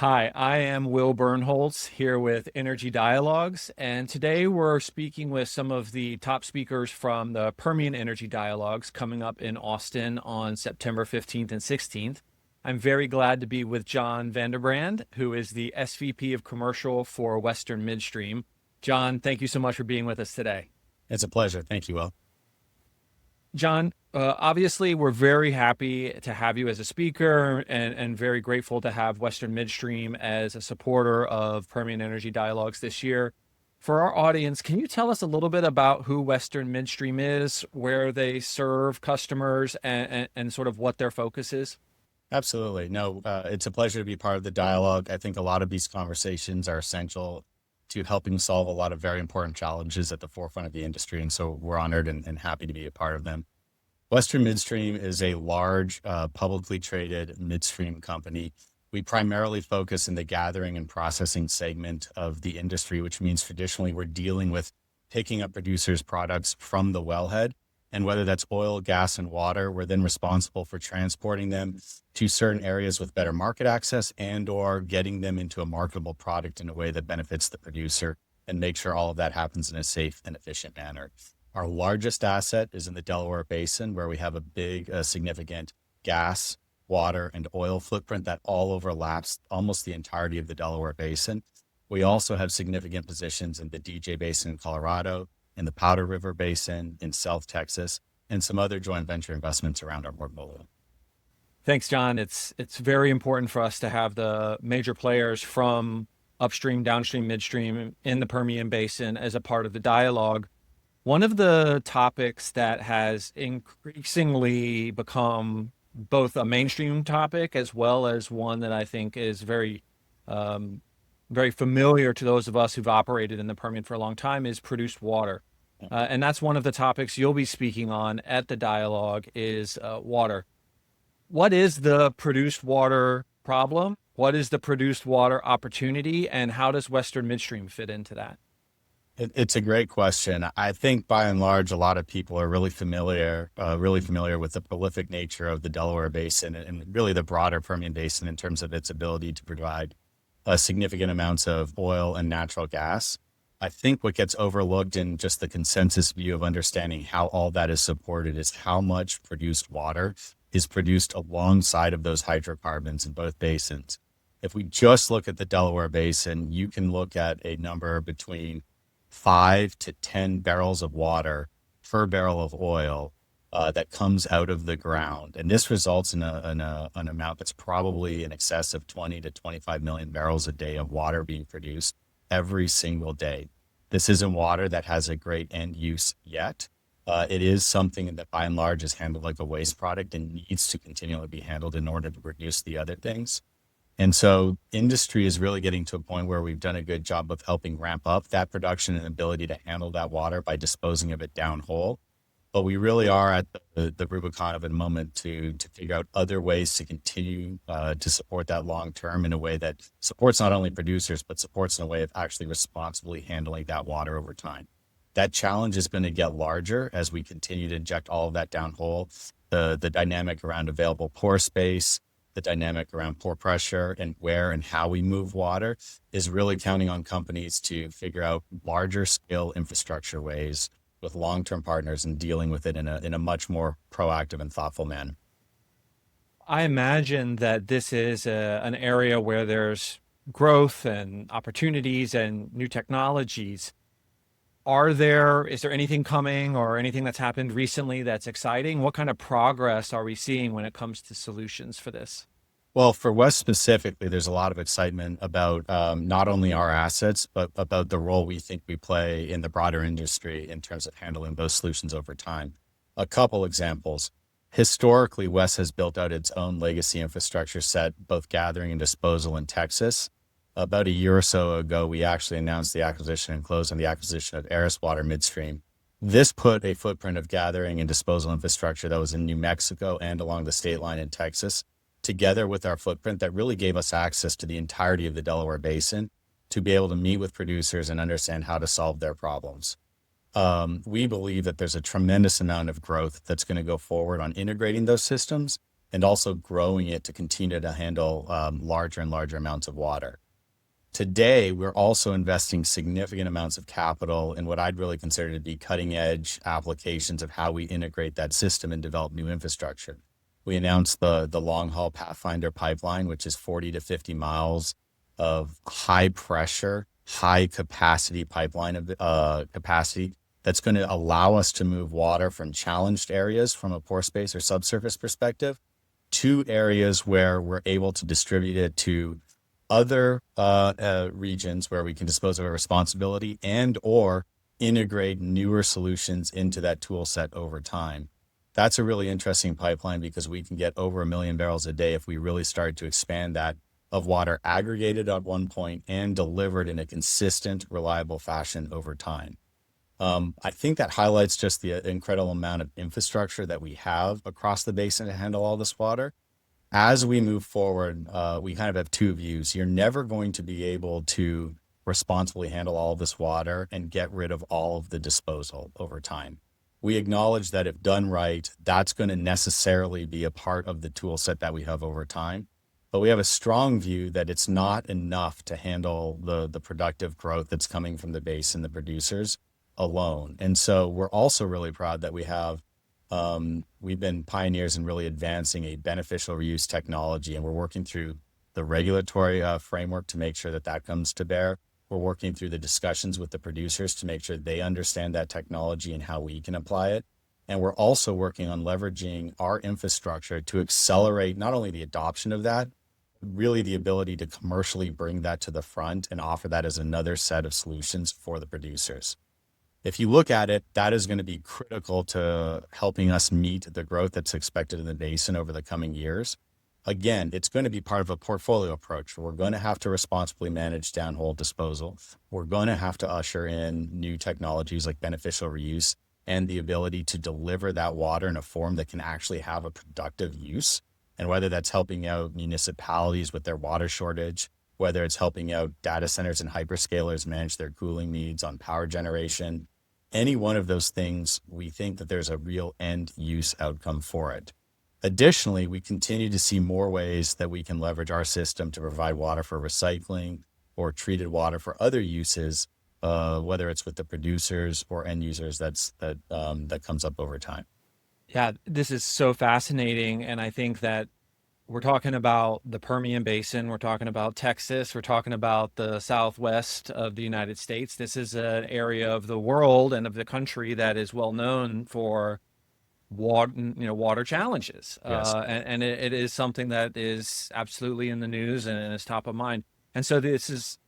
Hi, I am Will Bernholtz here with Energy Dialogues, and today we're speaking with some of the top speakers from the Permian Energy Dialogues coming up in Austin on September 15th and 16th. I'm very glad to be with Jon VandenBrand, who is the SVP of Commercial for Western Midstream. Jon, thank you so much for being with us today. It's a pleasure. Thank you, Will. Jon, obviously, we're very happy to have you as a speaker and very grateful to have Western Midstream as a supporter of Permian Energy Dialogues this year. For our audience, can you tell us a little bit about who Western Midstream is, where they serve customers, and sort of what their focus is? Absolutely. No, it's a pleasure to be part of the dialogue. I think a lot of these conversations are essential to helping solve a lot of very important challenges at the forefront of the industry. And so we're honored and happy to be a part of them. Western Midstream is a large, publicly traded midstream company. We primarily focus in the gathering and processing segment of the industry, which means traditionally we're dealing with picking up producers' products from the wellhead. And whether that's oil, gas, and water, we're then responsible for transporting them to certain areas with better market access and or getting them into a marketable product in a way that benefits the producer and make sure all of that happens in a safe and efficient manner. Our largest asset is in the Delaware Basin, where we have a big, significant gas, water, and oil footprint that all overlaps almost the entirety of the Delaware Basin. We also have significant positions in the DJ Basin in Colorado, in the Powder River Basin, in South Texas, and some other joint venture investments around our portfolio. Thanks, Jon. It's very important for us to have the major players from upstream, downstream, midstream in the Permian Basin as a part of the dialogue. One of the topics that has increasingly become both a mainstream topic as well as one that I think is very familiar to those of us who've operated in the Permian for a long time is produced water. And that's one of the topics you'll be speaking on at the dialogue is water. What is the produced water problem? What is the produced water opportunity? And how does Western Midstream fit into that? It's a great question. I think by and large, a lot of people are really familiar with the prolific nature of the Delaware Basin and really the broader Permian Basin in terms of its ability to provide significant amounts of oil and natural gas. I think what gets overlooked in just the consensus view of understanding how all that is supported is how much produced water is produced alongside of those hydrocarbons in both basins. If we just look at the Delaware Basin, you can look at a number between 5 to 10 barrels of water per barrel of oil that comes out of the ground. And this results in an amount that's probably in excess of 20 to 25 million barrels a day of water being produced every single day. This isn't water that has a great end use yet. It is something that by and large is handled like a waste product and needs to continually be handled in order to produce the other things. And so industry is really getting to a point where we've done a good job of helping ramp up that production and ability to handle that water by disposing of it downhole. But we really are at the Rubicon of a moment to figure out other ways to continue to support that long term in a way that supports not only producers, but supports in a way of actually responsibly handling that water over time. That challenge is going to get larger as we continue to inject all of that downhole. The dynamic around available pore space, the dynamic around pore pressure and where and how we move water is really counting on companies to figure out larger scale infrastructure ways with long-term partners and dealing with it in a much more proactive and thoughtful manner. I imagine that this is an area where there's growth and opportunities and new technologies. Is there anything coming or anything that's happened recently that's exciting? What kind of progress are we seeing when it comes to solutions for this? Well, for West specifically, there's a lot of excitement about not only our assets, but about the role we think we play in the broader industry in terms of handling those solutions over time. A couple examples. Historically, West has built out its own legacy infrastructure set, both gathering and disposal in Texas. About a year or so ago, we actually announced the acquisition and closed on the acquisition of Aris Midstream. This put a footprint of gathering and disposal infrastructure that was in New Mexico and along the state line in Texas, together with our footprint that really gave us access to the entirety of the Delaware Basin to be able to meet with producers and understand how to solve their problems. We believe that there's a tremendous amount of growth that's going to go forward on integrating those systems and also growing it to continue to handle larger and larger amounts of water. Today, we're also investing significant amounts of capital in what I'd really consider to be cutting edge applications of how we integrate that system and develop new infrastructure. We announced the long haul Pathfinder pipeline, which is 40 to 50 miles of high pressure, high capacity pipeline capacity that's going to allow us to move water from challenged areas from a pore space or subsurface perspective to areas where we're able to distribute it to other regions where we can dispose of a responsibility and or integrate newer solutions into that tool set over time. That's a really interesting pipeline because we can get over 1 million barrels a day if we really start to expand that of water aggregated at one point and delivered in a consistent, reliable fashion over time. I think that highlights just the incredible amount of infrastructure that we have across the basin to handle all this water. As we move forward, we kind of have two views. You're never going to be able to responsibly handle all of this water and get rid of all of the disposal over time. We acknowledge that if done right, that's going to necessarily be a part of the tool set that we have over time. But we have a strong view that it's not enough to handle the productive growth that's coming from the basin, the producers alone. And so we're also really proud that we've been pioneers in really advancing a beneficial reuse technology, and we're working through the regulatory framework to make sure that that comes to bear. We're working through the discussions with the producers to make sure they understand that technology and how we can apply it. And we're also working on leveraging our infrastructure to accelerate not only the adoption of that, but really the ability to commercially bring that to the front and offer that as another set of solutions for the producers. If you look at it, that is going to be critical to helping us meet the growth that's expected in the basin over the coming years. Again, it's going to be part of a portfolio approach. We're going to have to responsibly manage downhole disposal. We're going to have to usher in new technologies like beneficial reuse and the ability to deliver that water in a form that can actually have a productive use. And whether that's helping out municipalities with their water shortage, whether it's helping out data centers and hyperscalers manage their cooling needs on power generation, any one of those things, we think that there's a real end use outcome for it. Additionally, we continue to see more ways that we can leverage our system to provide water for recycling or treated water for other uses, whether it's with the producers or end users. That comes up over time. Yeah, this is so fascinating. And I think that we're talking about the Permian Basin, we're talking about Texas, we're talking about the Southwest of the United States. This is an area of the world and of the country that is well known for water challenges. Yes. And it is something that is absolutely in the news and is top of mind. And so this is,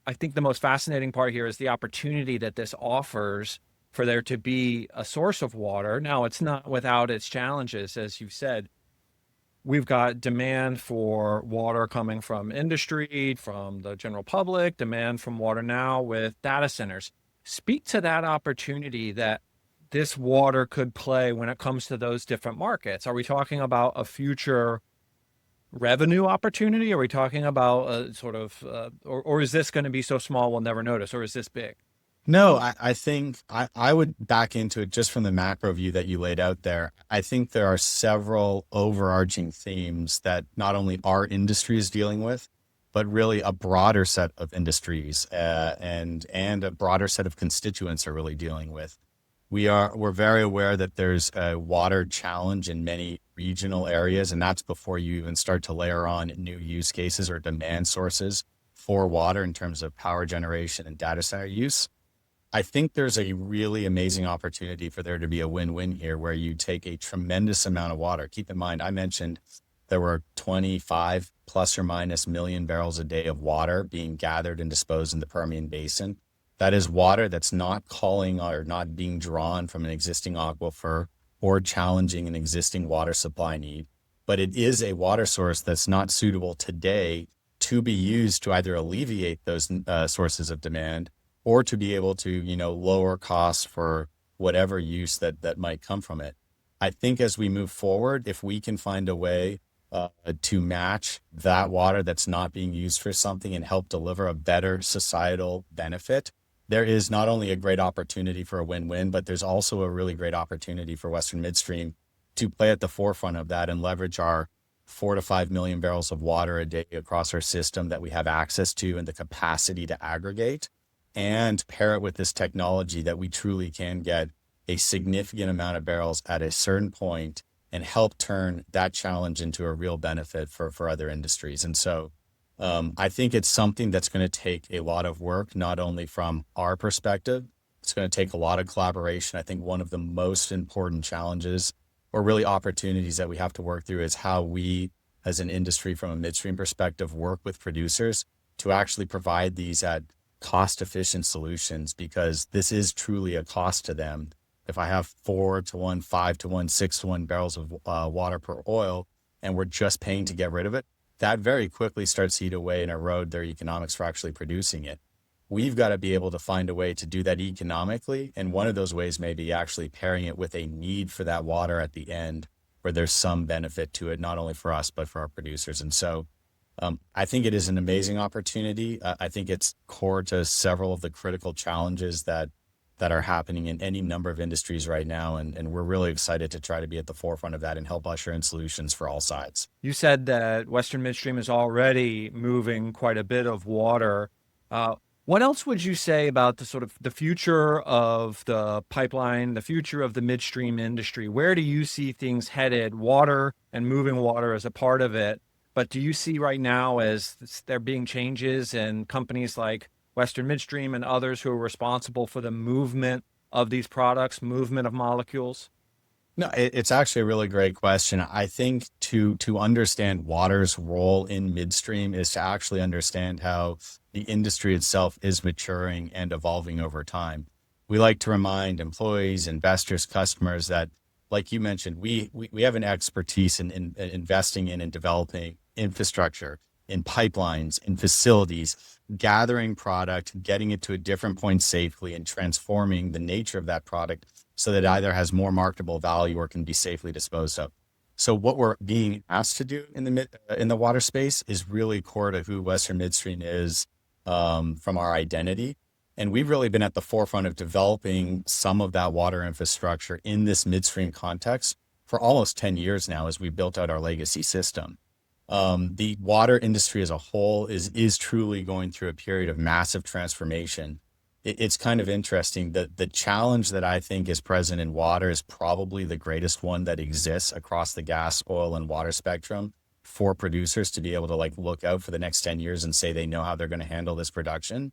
I think the most fascinating part here is the opportunity that this offers for there to be a source of water. Now, it's not without its challenges, as you've said. We've got demand for water coming from industry, from the general public, demand from water now with data centers. Speak to that opportunity that this water could play when it comes to those different markets. Are we talking about a future revenue opportunity? Are we talking about a sort of, or is this going to be so small we'll never notice, or is this big? No, I think I would back into it just from the macro view that you laid out there. I think there are several overarching themes that not only our industry is dealing with, but really a broader set of industries and a broader set of constituents are really dealing with. We're very aware that there's a water challenge in many regional areas, and that's before you even start to layer on new use cases or demand sources for water in terms of power generation and data center use. I think there's a really amazing opportunity for there to be a win-win here where you take a tremendous amount of water. Keep in mind, I mentioned there were 25 plus or minus million barrels a day of water being gathered and disposed in the Permian Basin. That is water that's not calling or not being drawn from an existing aquifer or challenging an existing water supply need, but it is a water source that's not suitable today to be used to either alleviate those sources of demand or to be able to, lower costs for whatever use that might come from it. I think as we move forward, if we can find a way to match that water that's not being used for something and help deliver a better societal benefit, there is not only a great opportunity for a win-win, but there's also a really great opportunity for Western Midstream to play at the forefront of that and leverage our 4 to 5 million barrels of water a day across our system that we have access to and the capacity to aggregate, and pair it with this technology that we truly can get a significant amount of barrels at a certain point and help turn that challenge into a real benefit for other industries. And so I think it's something that's going to take a lot of work, not only from our perspective, it's going to take a lot of collaboration. I think one of the most important challenges or really opportunities that we have to work through is how we, as an industry from a midstream perspective, work with producers to actually provide these at cost-efficient solutions, because this is truly a cost to them. If I have 4 to 1, 5 to 1, 6 to 1 barrels of water per oil, and we're just paying to get rid of it, that very quickly starts to eat away and erode their economics for actually producing it. We've got to be able to find a way to do that economically. And one of those ways may be actually pairing it with a need for that water at the end, where there's some benefit to it, not only for us, but for our producers. And so I think it is an amazing opportunity. I think it's core to several of the critical challenges that are happening in any number of industries right now. And we're really excited to try to be at the forefront of that and help usher in solutions for all sides. You said that Western Midstream is already moving quite a bit of water. What else would you say about the sort of the future of the pipeline, the future of the midstream industry? Where do you see things headed? Water and moving water as a part of it. But do you see right now as there being changes in companies like Western Midstream and others who are responsible for the movement of these products, movement of molecules? No, it's actually a really great question. I think to understand water's role in midstream is to actually understand how the industry itself is maturing and evolving over time. We like to remind employees, investors, customers that, like you mentioned, we have an expertise in investing in and developing infrastructure, in pipelines, in facilities, gathering product, getting it to a different point safely, and transforming the nature of that product so that it either has more marketable value or can be safely disposed of. So what we're being asked to do in the water space is really core to who Western Midstream is, from our identity. And we've really been at the forefront of developing some of that water infrastructure in this midstream context for almost 10 years now as we built out our legacy system. The water industry as a whole is truly going through a period of massive transformation. It's kind of interesting that the challenge that I think is present in water is probably the greatest one that exists across the gas, oil, and water spectrum for producers to be able to look out for the next 10 years and say they know how they're going to handle this production.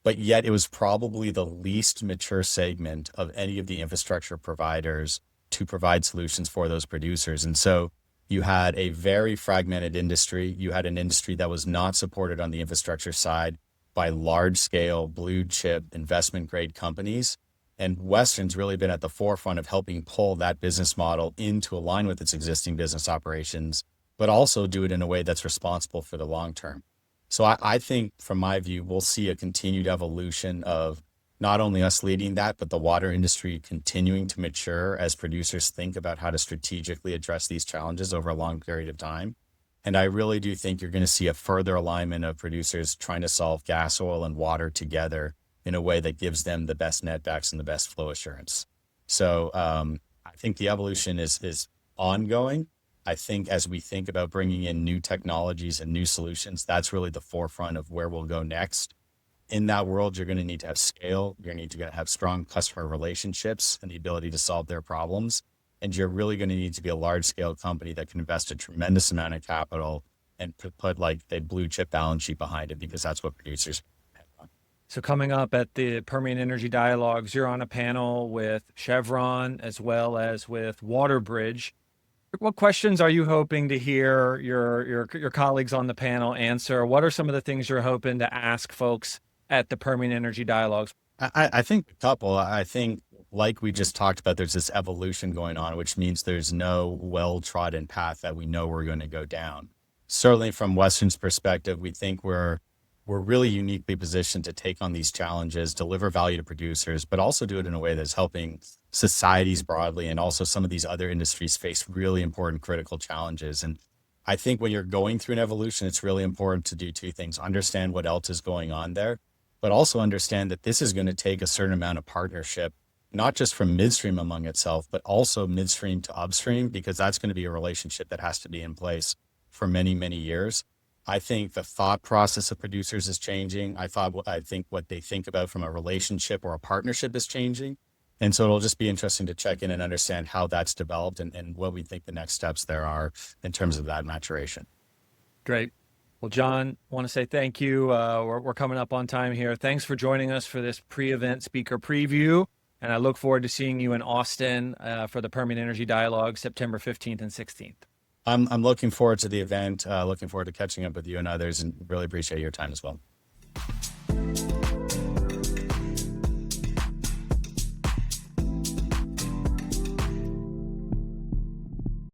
But yet it was probably the least mature segment of any of the infrastructure providers to provide solutions for those producers. And so you had a very fragmented industry. You had an industry that was not supported on the infrastructure side by large scale blue chip investment grade companies. And Western's really been at the forefront of helping pull that business model into align with its existing business operations, but also do it in a way that's responsible for the long term. So I think from my view, we'll see a continued evolution of not only us leading that, but the water industry continuing to mature as producers think about how to strategically address these challenges over a long period of time. And I really do think you're going to see a further alignment of producers trying to solve gas, oil, and water together in a way that gives them the best netbacks and the best flow assurance. So I think the evolution is ongoing. I think as we think about bringing in new technologies and new solutions, that's really the forefront of where we'll go next. In that world, you're going to need to have scale. You're going to need to have strong customer relationships and the ability to solve their problems. And you're really going to need to be a large scale company that can invest a tremendous amount of capital and put a blue chip balance sheet behind it, because that's what producers want. So coming up at the Permian Energy Dialogues, you're on a panel with Chevron as well as with WaterBridge. What questions are you hoping to hear your colleagues on the panel answer? What are some of the things you're hoping to ask folks at the Permian Energy Dialogues? I think a couple. I think, like we just talked about, there's this evolution going on, which means there's no well-trodden path that we know we're going to go down. Certainly from Western's perspective, we think we're really uniquely positioned to take on these challenges, deliver value to producers, but also do it in a way that's helping societies broadly, and also some of these other industries face really important critical challenges. And I think when you're going through an evolution, it's really important to do two things: understand what else is going on there, but also understand that this is going to take a certain amount of partnership not just from midstream among itself, but also midstream to upstream, because that's going to be a relationship that has to be in place for many, many years. I think the thought process of producers is changing. I think what they think about from a relationship or a partnership is changing. And so it'll just be interesting to check in and understand how that's developed and what we think the next steps there are in terms of that maturation. Great. Well, Jon, I want to say thank you. We're coming up on time here. Thanks for joining us for this pre-event speaker preview. And I look forward to seeing you in Austin for the Permian Energy Dialogue, September 15th and 16th. I'm looking forward to the event, looking forward to catching up with you and others, and really appreciate your time as well.